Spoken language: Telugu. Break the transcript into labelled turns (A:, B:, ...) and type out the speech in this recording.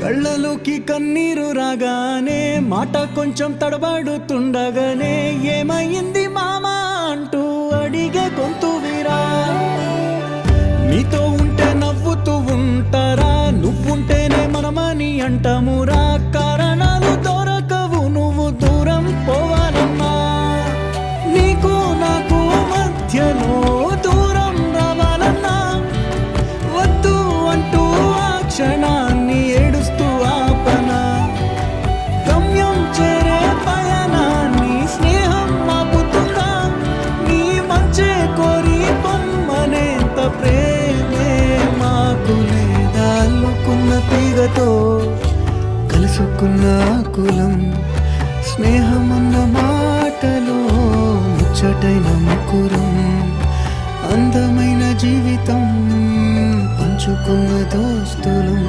A: కళ్ళలోకి కన్నీరు రాగానే మాట కొంచెం తడబడుతుండగానే ఏమైంది మామా అంటూ అడిగే గొంతు వీరా. నీతో ఉంటే నవ్వుతూ ఉంటారా, నువ్వుంటేనే మనమని అంటామురా. కారణాలు దొరకవు నువ్వు దూరం పోవాలన్నా, నీకు నాకు మధ్యలో దూరం రావాలన్నా. వద్దు అంటూ ఆ క్షణాన్ని ఏడుస్తూ ఆపనా. గమ్యం చేరే పయనాన్ని స్నేహం ఆపుతుందా. నీ మంచే కోరి పొమ్మనేంత ప్రేమే మాకు లేదా. అల్లుకున్న తీగతో కలుసుకున్న కులం, స్నేహమన్న మాటలో ముచ్చటైన ముకురం. అందమైన జీవితం పంచుకున్న దోస్తులం.